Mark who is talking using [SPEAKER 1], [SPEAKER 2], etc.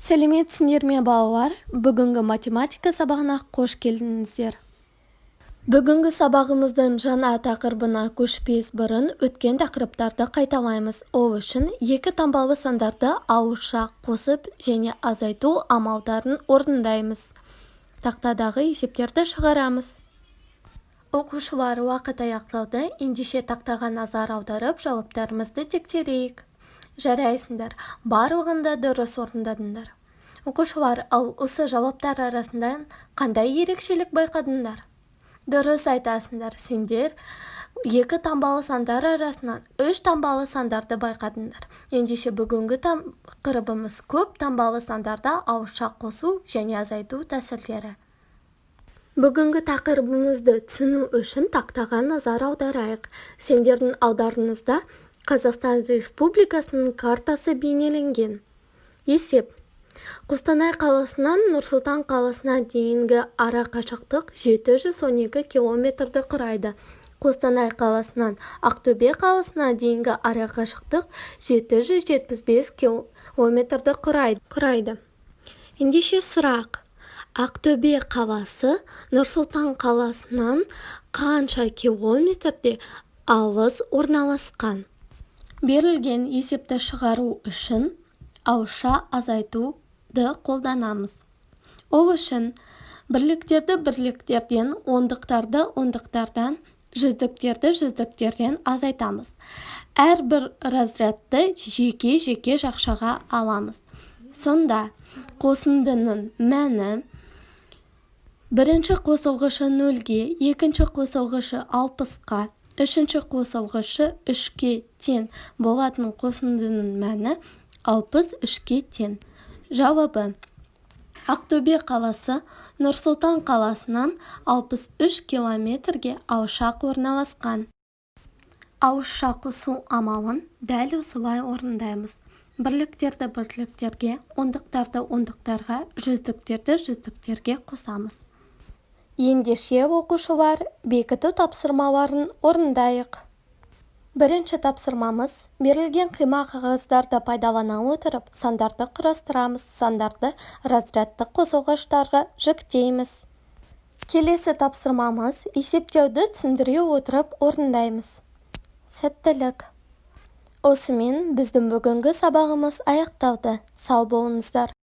[SPEAKER 1] Сәлеметсіңдер ме балалар? Бүгінгі математика сабағына қош келдіңіздер. Бүгінгі сабағымыздың жаңа тақырыбына көшпес бұрын өткен тақырыптарды қайталаймыз. Ол үшін екі таңбалы сандарды ауызша қосып және азайту амалдарын орындаймыз. Тақтадағы есептерді шығарамыз. Оқушылар уақыт аяқталды, ендеше тақтаға назар аударып, жауаптарымызды тексерейік. Жарайсыңдар, барлығында дұрыс орындадыңдар. Оқушылар, ал осы жауаптар арасында қандай ерекшелік байқадыңдар? Дұрыс айтасыңдар, сендер екі таңбалы сандар арасынан үш таңбалы сандарды байқадыңдар. Ендеше бүгінгі тақырыбымыз көп таңбалы сандарды ауызша қосу және азайту тәсілдері. Бүгінгі тақырыбымызды түсіну үшін тақтаға назар аударайық. Сендердің алдарыңызда Қазақстан Республикасының картасы бейнеленген. Есеп. Қостанай қаласынан Нұр-Сұлтан қаласына дейінгі ара қашықтық 712 километрді құрайды. Қостанай қаласынан Ақтөбе қаласына дейінгі ара қашықтық 775 километрді құрайды. Ендеше сұрақ. Ақтөбе қаласы Нұр-Сұлтан қаласынан қанша километрде алыс орналасқан? Берілген есепті шығару үшін ауызша азайтуды қолданамыз. Ол үшін бірліктерді бірліктерден, ондықтарды ондықтардан, жүздіктерді жүздіктерден азайтамыз. Әрбір разрядты жеке-жеке жақшаға аламыз. Сонда қосындының мәні бірінші қосылғышы 0-ге, екінші қосылғышы 60-қа, үшінші қосылғышы 3-ке тең болатын қосындының мәні 63-ке тең. Жауабы. Ақтөбе қаласы Нұр-Сұлтан қаласынан 63 километрге алшақ орналасқан. Ауызша қосу амалын дәл осылай орындаймыз. Бірліктерді бірліктерге, ондықтарды ондықтарға, жүздіктерді жүздіктерге қосамыз. Ендеше оқушылар, бекіту тапсырмаларын орындайық. Бірінші тапсырмамыз, берілген қима қағаздарды пайдалана отырып, сандарды құрастырамыз, сандарды разрядты қосылғыштарға жүктейміз. Келесі тапсырмамыз, есептеуді түсіндіре отырып орындаймыз. Сәттілік. Осымен біздің бүгінгі сабағымыз аяқталды. Сау болыңыздар.